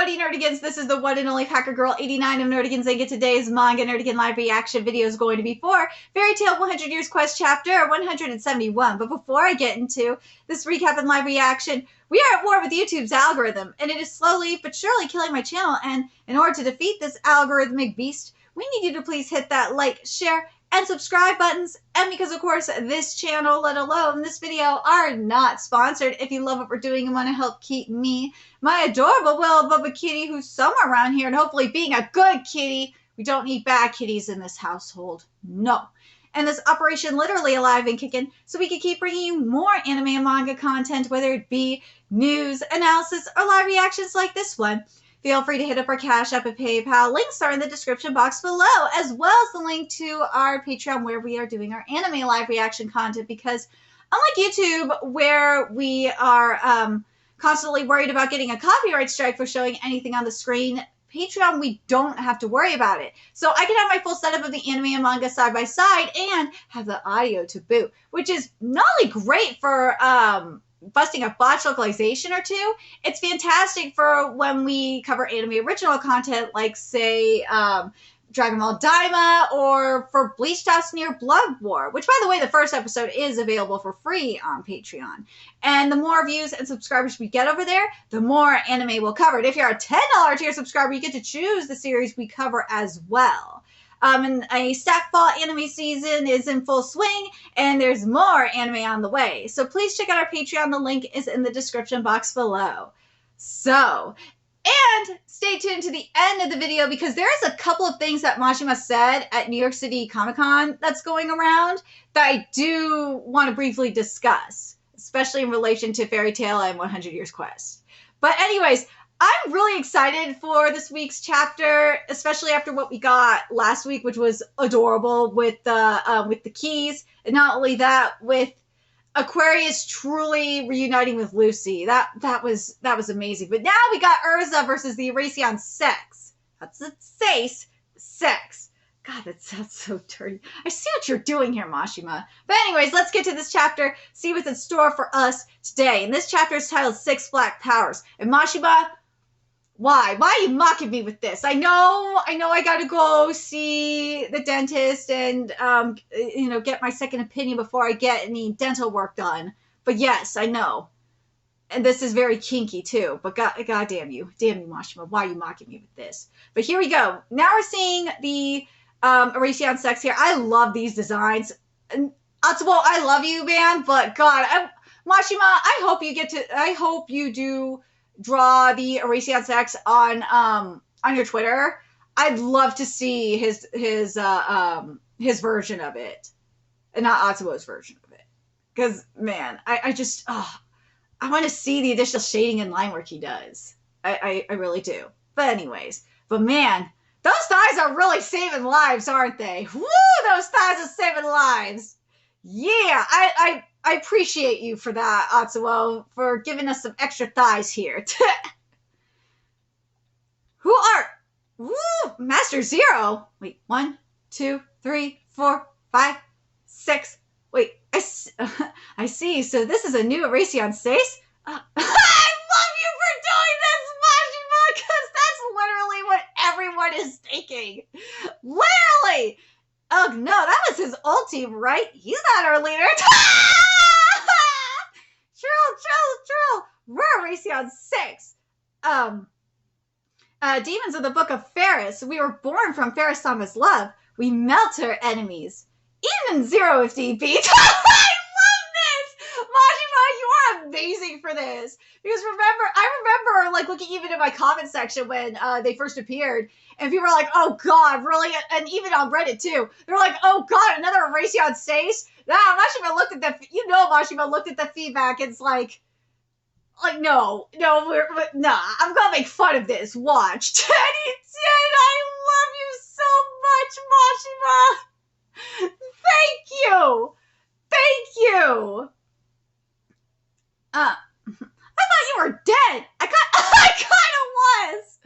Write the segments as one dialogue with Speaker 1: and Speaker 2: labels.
Speaker 1: everybody, Nerdigans. This is the one and only Hacker Girl 89 of Nerdigans, and today's Manga Nerdigan live reaction video is going to be for Fairy Tail 100 Years Quest Chapter 171. But before I get into this recap and live reaction, we are at war with YouTube's algorithm, and it is slowly but surely killing my channel. And in order to defeat this algorithmic beast, we need you to please hit that like, share, and subscribe buttons. And because of course this channel, let alone this video, are not sponsored, if you love what we're doing and want to help keep me, my adorable Will Bubba kitty, who's somewhere around here and hopefully being a good kitty. We don't need bad kitties in this household, no. And this operation literally alive and kicking, so we can keep bringing you more anime and manga content, whether it be news, analysis, or live reactions like this one. Feel free to hit up our Cash App and PayPal. Links are in the description box below, as well as the link to our Patreon where we are doing our anime live reaction content, because unlike YouTube, where we are constantly worried about getting a copyright strike for showing anything on the screen, Patreon, we don't have to worry about it. So I can have my full setup of the anime and manga side by side and have the audio to boot, which is not only great for busting a botch localization or two, it's fantastic for when we cover anime original content like, say, Dragon Ball Daima, or for Bleach House Near Blood War, which, by the way, the first episode is available for free on Patreon. And the more views and subscribers we get over there, the more anime we'll cover. And if you're a $10 tier subscriber, you get to choose the series we cover as well. And a stack fall anime season is in full swing, and there's more anime on the way. So please check out our Patreon. The link is in the description box below. So, and stay tuned to the end of the video, because there's a couple of things that Mashima said at New York City Comic-Con that's going around that I do want to briefly discuss, especially in relation to Fairy Tail and 100 Years Quest. But anyways, I'm really excited for this week's chapter, especially after what we got last week, which was adorable with the keys, and not only that, with Aquarius truly reuniting with Lucy. That was amazing. But now we got Urza versus the Erasion SECHS. That's the SEIS. God, that sounds so dirty. I see what you're doing here, Mashima. But anyways, let's get to this chapter, see what's in store for us today. And this chapter is titled 6 Black Powers. And Mashima, why? Why are you mocking me with this? I know I gotta go see the dentist and, get my second opinion before I get any dental work done. But yes, I know. And this is very kinky too. But God damn you. Damn you, Mashima. Why are you mocking me with this? But here we go. Now we're seeing the Erasion SECHS here. I love these designs. And Atsubo, I love you, man. But God, Mashima, I hope you do draw the Erasion SECHS on your Twitter. I'd love to see his version of it, and not Atsubo's version of it. Because man, I want to see the additional shading and line work he does. I really do. But anyways, man, those thighs are really saving lives, aren't they? Woo! Those thighs are saving lives. Yeah, I appreciate you for that, Atsuo, for giving us some extra thighs here. Who are... Woo! Master Zero. Wait, 1, 2, 3, 4, 5, 6. Wait, I see. So this is a new Erasion SEIS? I love you for doing this, Mashima, because that's literally what everyone is thinking. Literally! Oh no, that was his old team, right? He's not our leader. True. We're Erasion 6. Demons of the Book of Ferris. We were born from Ferris-sama's love. We melt her enemies. Even Zero if need be. I love this! Mashima, you are amazing for this. Because I remember like looking even in my comment section when they first appeared, and people were like, oh God, really? And even on Reddit too. They're like, oh God, another Erasion SEIS? Nah, Mashima looked at Mashima looked at the feedback. It's like no, I'm gonna make fun of this. Watch. 10 I love you so much, Mashima. Thank you. I thought you were dead. I kind of was.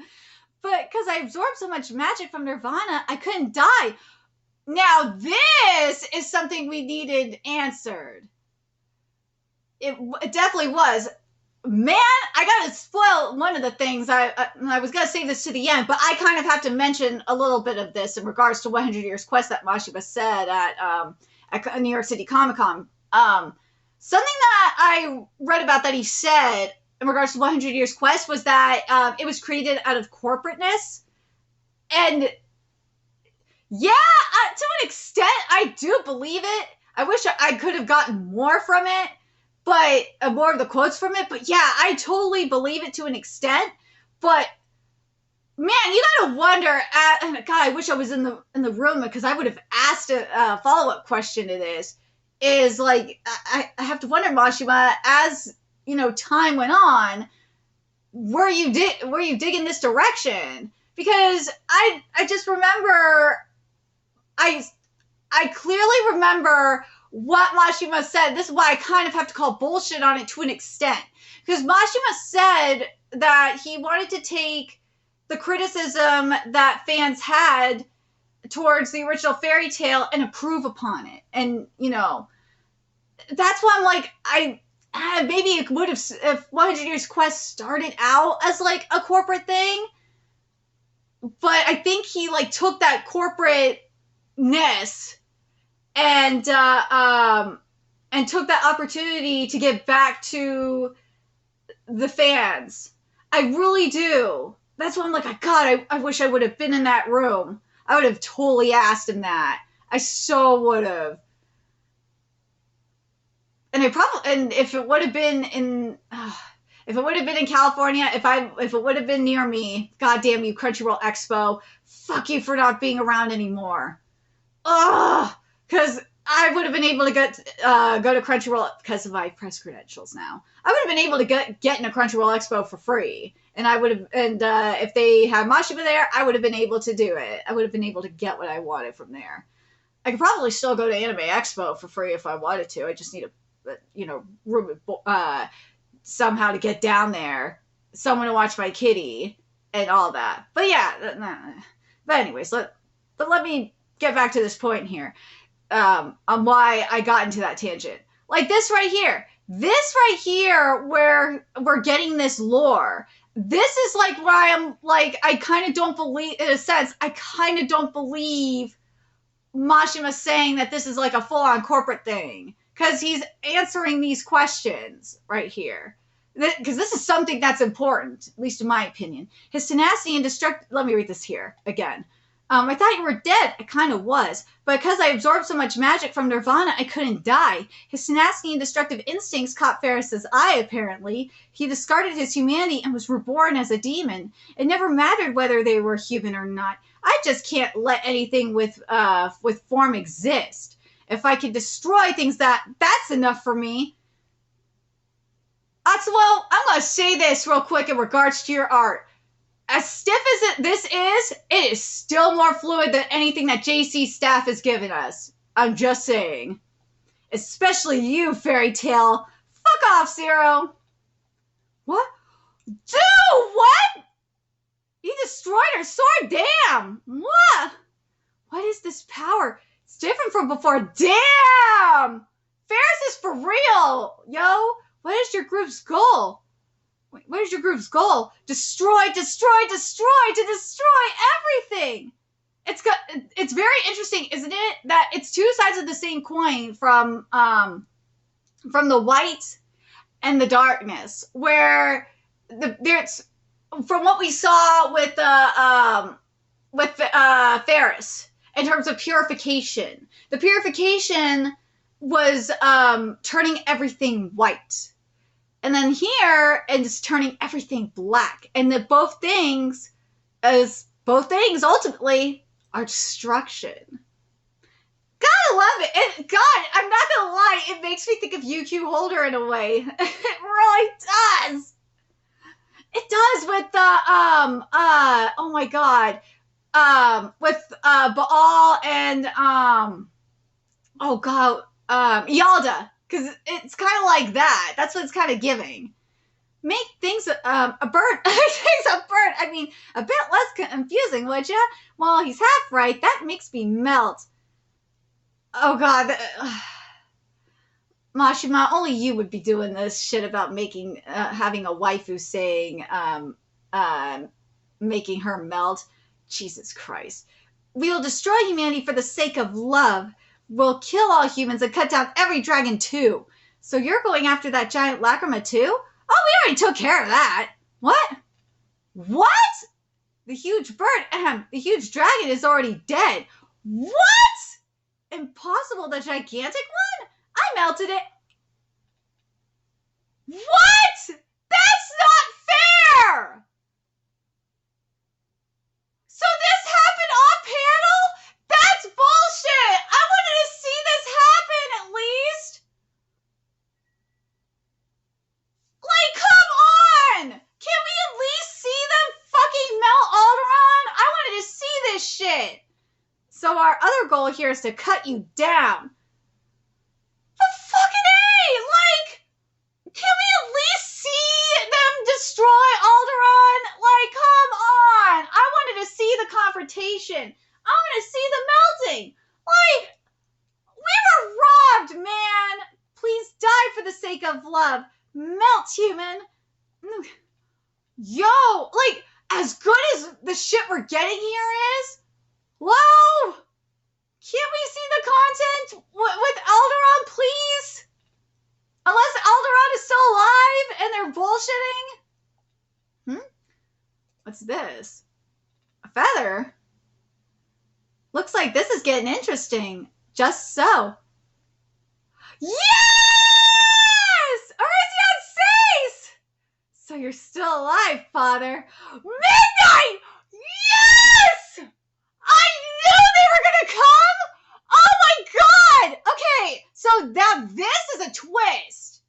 Speaker 1: But because I absorbed so much magic from Nirvana, I couldn't die. Now this is something we needed answered. It definitely was. Man, I gotta spoil one of the things. I was gonna save this to the end, but I kind of have to mention a little bit of this in regards to 100 Years Quest that Mashima said at New York City Comic Con. Something that I read about that he said in regards to 100 Years Quest was that it was created out of corporateness. And yeah, to an extent, I do believe it. I wish I could have gotten more from it, but more of the quotes from it. But yeah, I totally believe it to an extent. But man, you gotta wonder. God, I wish I was in the room because I would have asked a follow up question to this. Is like I have to wonder, Mashima, as you know, time went on, were you digging this direction? Because I just remember I clearly remember what Mashima said. This is why I kind of have to call bullshit on it to an extent. Because Mashima said that he wanted to take the criticism that fans had towards the original fairy tale and improve upon it. And, you know, that's why I'm like, maybe it would have, if 100 Years Quest started out as like a corporate thing, but I think he like took that corporateness and took that opportunity to give back to the fans. I really do. That's why I'm like, God, I wish I would have been in that room. I would have totally asked him that. I so would have. And if it would have been in California, if it would have been near me, God damn you, Crunchyroll Expo, fuck you for not being around anymore. Ugh, because I would have been able to go to Crunchyroll because of my press credentials now. I would have been able to get in a Crunchyroll Expo for free, and I would have, and if they had Mashima there, I would have been able to do it. I would have been able to get what I wanted from there. I could probably still go to Anime Expo for free if I wanted to. I just need room somehow to get down there, someone to watch my kitty, and all that. But yeah, but anyways, let me get back to this point here. On why I got into that tangent. Like this right here, where we're getting this lore. This is like where I am like, I kind of don't believe, in a sense, I kind of don't believe Mashima saying that this is like a full-on corporate thing. Because he's answering these questions right here. Because this is something that's important, at least in my opinion. His tenacity and let me read this here again. I thought you were dead. I kind of was. But because I absorbed so much magic from Nirvana, I couldn't die. His tenacity and destructive instincts caught Ferris's eye, apparently. He discarded his humanity and was reborn as a demon. It never mattered whether they were human or not. I just can't let anything with form exist. If I can destroy things, that's enough for me. Atsuo, I'm going to say this real quick in regards to your art. As stiff as this is, it is still more fluid than anything that JC's staff has given us. I'm just saying. Especially you, Fairy Tail. Fuck off, Zero. What? Dude, what? You destroyed her sword? Damn. What? What is this power? It's different from before. Damn! Ferris is for real, yo. What is your group's goal? Wait, what is your group's goal? Destroy, destroy, destroy, to destroy everything. It's very interesting, isn't it? That it's two sides of the same coin from the light and the darkness, where there's from what we saw with Ferris in terms of purification. The purification was turning everything white. And then here, it's turning everything black. And that both things ultimately are destruction. Gotta love it. And God, I'm not gonna lie, it makes me think of UQ Holder in a way. It really does. It does with the oh my God. With Baal and oh God, Yalda. Because it's kind of like that. That's what it's kind of giving. Make things a bird. Things a bird. I mean, a bit less confusing, would ya? Well, he's half right. That makes me melt. Oh God. Mashima, only you would be doing this shit about making, having a waifu saying, making her melt. Jesus Christ. We will destroy humanity for the sake of love. We'll kill all humans and cut down every dragon too. So you're going after that giant lacrima too? Oh, we already took care of that. What? What? The huge bird, the huge dragon is already dead. What? Impossible, the gigantic one? I melted it. What? That's not fair! So this happened off panel? That's bullshit! I wanted to see this happen at least! Like, come on! Can we at least see them fucking melt Alderon? I wanted to see this shit! So our other goal here is to cut you down. But fucking A! Like, can we at least see them destroy Alderon? Like, come on! I wanted to see the confrontation. I want to see the melting. Like, we were robbed, man. Please die for the sake of love. Melt, human. Yo, like, as good as the shit we're getting here is, whoa! Can't we see the content with Alderon, please? Unless Alderon is still alive and they're bullshitting? What's this? A feather? Looks like this is getting interesting. Just so. Yes! Arisian SEIS! So you're still alive, Father. Midnight! Yes! I knew they were gonna come! Oh my god! Okay, so now this is a twist.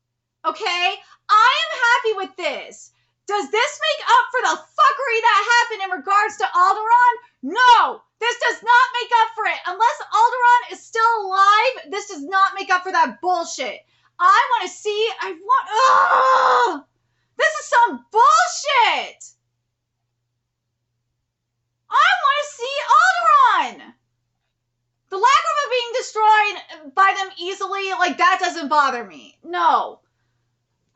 Speaker 1: Okay? I am happy with this. Does this make up for the fuckery that happened in regards to Alderon? No! This does not make up for it. Unless Alderon is still alive, this does not make up for that bullshit. I want to see, this is some bullshit! I want to see Alderon! The lacrima being destroyed by them easily, like, that doesn't bother me. No.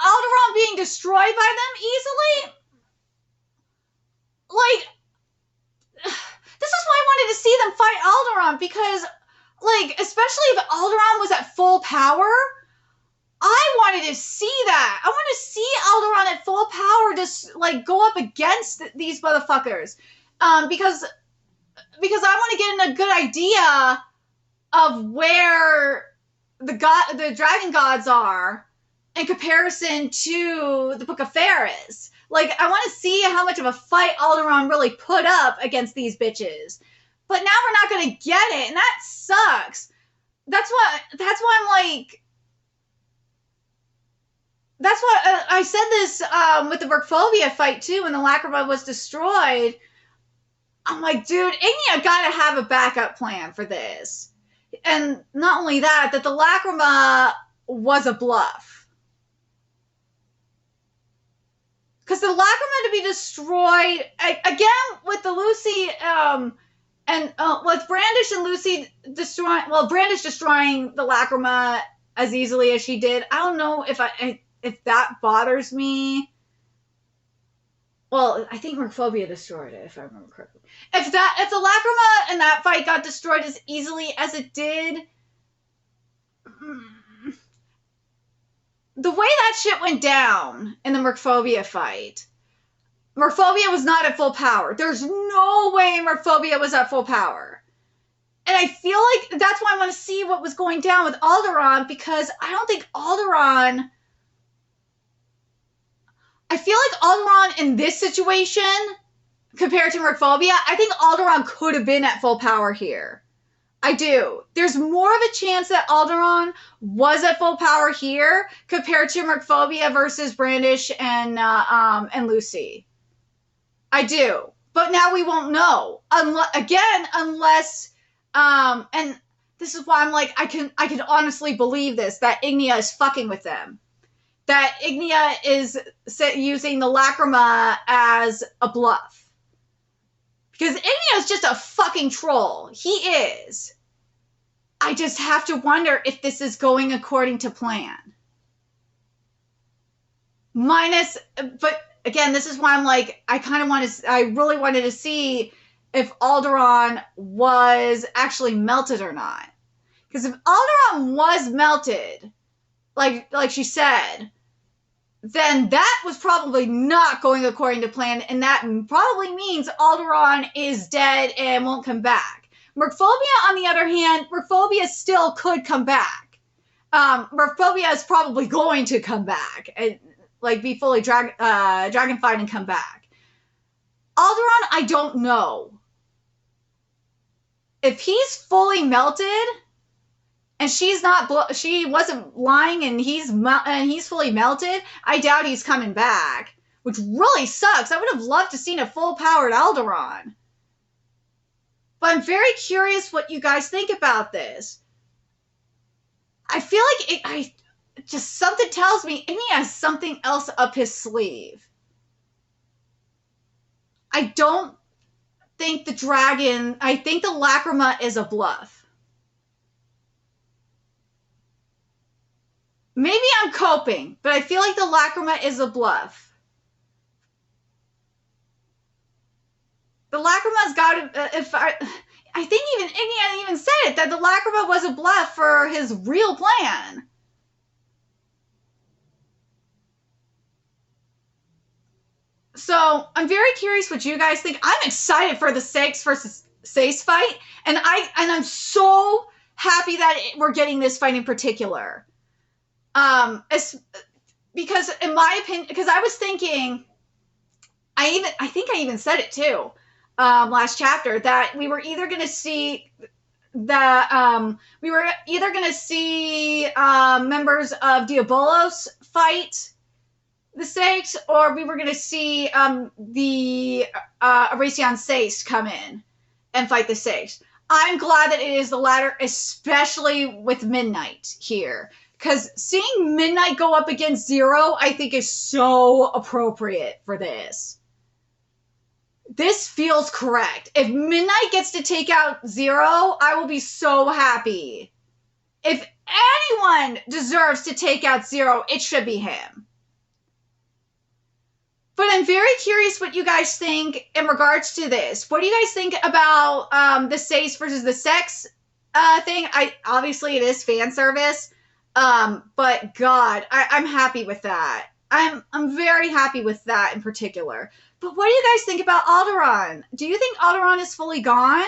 Speaker 1: Alderon being destroyed by them easily? Like, this is why I wanted to see them fight Alderon, because, like, especially if Alderon was at full power, I wanted to see that. I want to see Alderon at full power just, like, go up against these motherfuckers. Because I want to get a good idea of where the dragon gods are in comparison to the Book of Ferris. Like, I want to see how much of a fight Alderon really put up against these bitches. But now we're not going to get it, and that sucks. That's why I'm like... That's why I said this with the Merkphobia fight, too, when the lacrima was destroyed. I'm like, dude, Ignia got to have a backup plan for this. And not only that the lacrima was a bluff. Because the lacrima to be destroyed, again, with the Lucy, and with Brandish and Lucy destroying, well, Brandish destroying the lacrima as easily as she did, I don't know if that bothers me. Well, I think Merkphobia destroyed it, if I remember correctly. If the lacrima in that fight got destroyed as easily as it did, the way that shit went down in the Merkphobia fight, Merkphobia was not at full power. There's no way Merkphobia was at full power. And I feel like that's why I want to see what was going down with Alderon, because I don't think Alderon... I feel like Alderon in this situation, compared to Merkphobia, I think Alderon could have been at full power here. I do. There's more of a chance that Alderon was at full power here compared to Merkphobia versus Brandish and Lucy. I do. But now we won't know. Unless and this is why I'm like, I can honestly believe this, that Ignia is fucking with them. That Ignia is using the lacrima as a bluff. Because Ignia is just a fucking troll. He is. I just have to wonder if this is going according to plan. But again, this is why I'm like, I really wanted to see if Alderon was actually melted or not. Because if Alderon was melted, like she said, then that was probably not going according to plan, and that probably means Alderon is dead and won't come back. Merphobia, on the other hand, Merphobia still could come back. Merphobia is probably going to come back, and be fully dragonfied and come back. Alderon, I don't know. If he's fully melted, and she wasn't lying, and he's fully melted, I doubt he's coming back, which really sucks. I would have loved to seen a full-powered Alderon. But I'm very curious what you guys think about this. I feel like just something tells me Igni has something else up his sleeve. I don't think I think the Lacrima is a bluff. Maybe I'm coping, but I feel like the Lacrima is a bluff. The Lacrima's got to, I think even Igni even said it, that the Lacrima was a bluff for his real plan. So I'm very curious what you guys think. I'm excited for the SECHS versus SEIS fight, and I'm so happy that we're getting this fight in particular. Because in my opinion, because I was thinking, I think I even said it too, last chapter, that we were either going to see members of Diabolos fight the SECHS, or we were going to see the Erasion SEIS come in and fight the SECHS. I'm glad that it is the latter, especially with Midnight here. Because seeing Midnight go up against Zero, I think, is so appropriate for this. This feels correct. If Midnight gets to take out Zero, I will be so happy. If anyone deserves to take out Zero, it should be him. But I'm very curious what you guys think in regards to this. What do you guys think about the SEIS versus the SECHS thing? Obviously, it is fan service. But God, I'm happy with that. I'm very happy with that in particular. But what do you guys think about Alderon? Do you think Alderon is fully gone?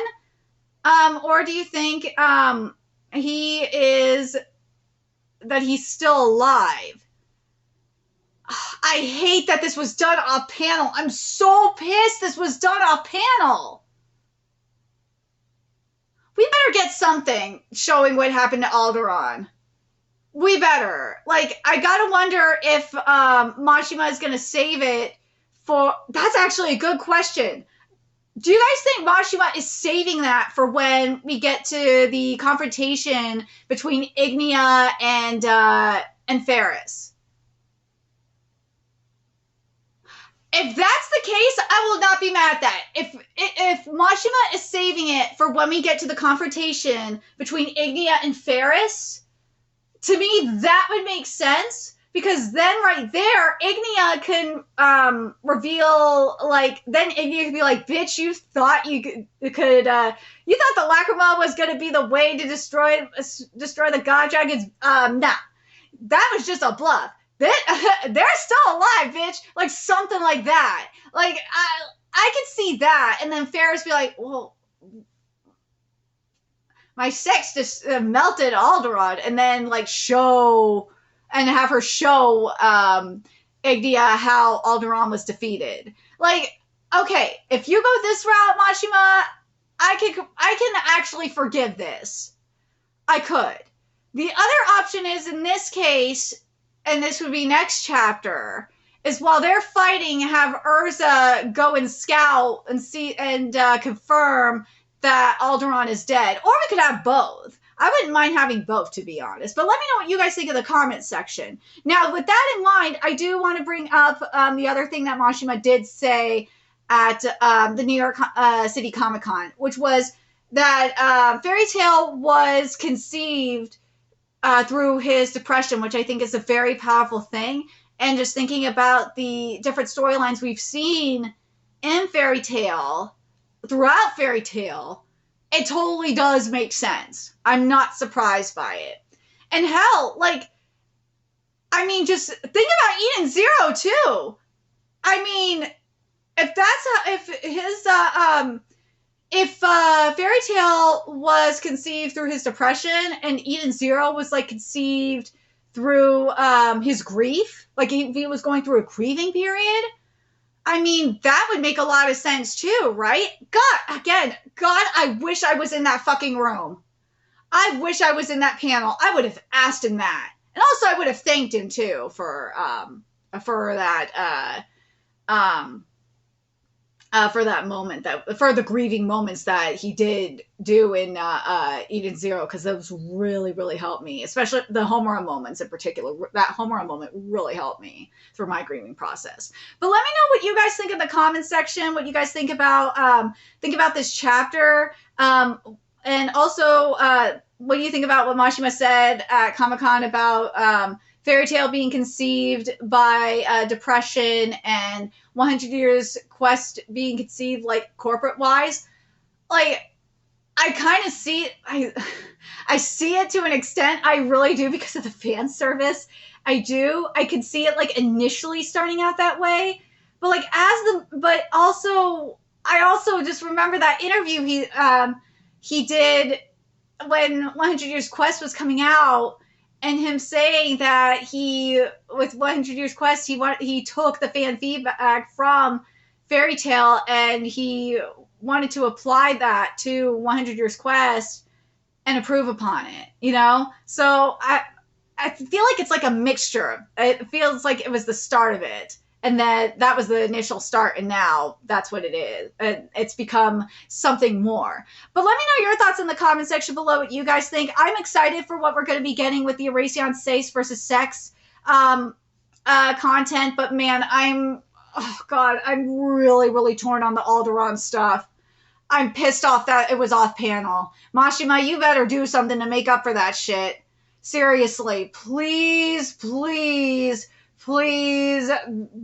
Speaker 1: Or do you think he's still alive? I hate that this was done off panel. I'm so pissed this was done off panel. We better get something showing what happened to Alderon. We better. I gotta wonder if Mashima is gonna save it for... That's actually a good question. Do you guys think Mashima is saving that for when we get to the confrontation between Ignia and Ferris? If that's the case, I will not be mad at that. If Mashima is saving it for when we get to the confrontation between Ignia and Ferris, to me, that would make sense, because then right there, Ignia can reveal, then Ignia could be like, bitch, you thought you thought the Lacrima was going to be the way to destroy the God Dragons? Nah, that was just a bluff. They're still alive, bitch. Something like that. I could see that, and then Ferris be like, well, my SECHS just melted Alderon, and then have her show Ignia how Alderon was defeated. Okay, if you go this route, Mashima, I can actually forgive this. I could. The other option is, in this case, and this would be next chapter, is while they're fighting, have Urza go and scout and see and confirm that Alderon is dead. Or we could have both. I wouldn't mind having both, to be honest. But let me know what you guys think in the comments section. Now, with that in mind, I do want to bring up the other thing that Mashima did say at the New York City Comic Con, which was that Fairy Tail was conceived through his depression, which I think is a very powerful thing. And just thinking about the different storylines we've seen in Fairy Tail, throughout Fairy Tail, it totally does make sense. I'm not surprised by it. And hell, like, I mean, just think about Eden Zero too. I mean, if that's how, if Fairy Tail was conceived through his depression and Eden Zero was like conceived through his grief, like he was going through a grieving period, I mean, that would make a lot of sense too, right? God, I wish I was in that fucking room. I wish I was in that panel. I would have asked him that. And also I would have thanked him too for that for that moment, for the grieving moments that he did do in Eden Zero, because those really, really helped me, especially the Homura moments in particular. That Homura moment really helped me through my grieving process. But let me know what you guys think in the comments section, what you guys think about this chapter, and also what do you think about what Mashima said at Comic-Con about Fairy Tail being conceived by depression and 100 Years Quest being conceived like corporate-wise? Like, I kind of see it. I see it to an extent. I really do, because of the fan service. I do. I could see it like initially starting out that way, but like but also I also just remember that interview he did when 100 Years Quest was coming out, and him saying that with 100 Years Quest, he took the fan feedback from Fairy Tail and he wanted to apply that to 100 Years Quest and improve upon it, you know? So I feel like it's like a mixture. It feels like it was the start of it, and that was the initial start, and now that's what it is. It's become something more. But let me know your thoughts in the comment section below, what you guys think. I'm excited for what we're going to be getting with the Erasion SEIS versus SECHS content, but man, I'm really, really torn on the Alderon stuff. I'm pissed off that it was off panel. Mashima, you better do something to make up for that shit. Seriously, please, please, please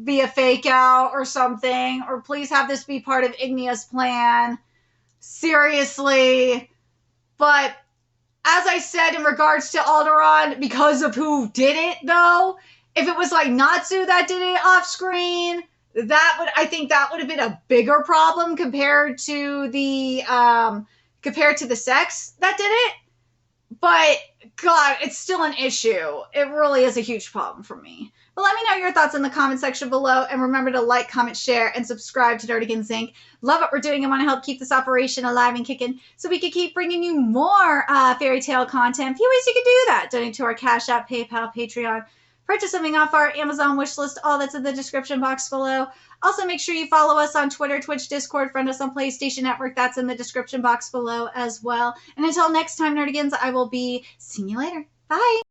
Speaker 1: be a fake out or something, or please have this be part of Ignia's plan. Seriously. But as I said in regards to Alderon, because of who did it though, if it was like Natsu that did it off screen, I think that would have been a bigger problem compared to the SECHS that did it. But God, it's still an issue. It really is a huge problem for me. But let me know your thoughts in the comment section below. And remember to like, comment, share, and subscribe to Nerdigans Inc. Love what we're doing and want to help keep this operation alive and kicking so we can keep bringing you more Fairy Tail content. A few ways you can do that. Donate to our Cash App, PayPal, Patreon. Purchase something off our Amazon wishlist. All that's in the description box below. Also, make sure you follow us on Twitter, Twitch, Discord, friend us on PlayStation Network. That's in the description box below as well. And until next time, Nerdigans, I will be seeing you later. Bye!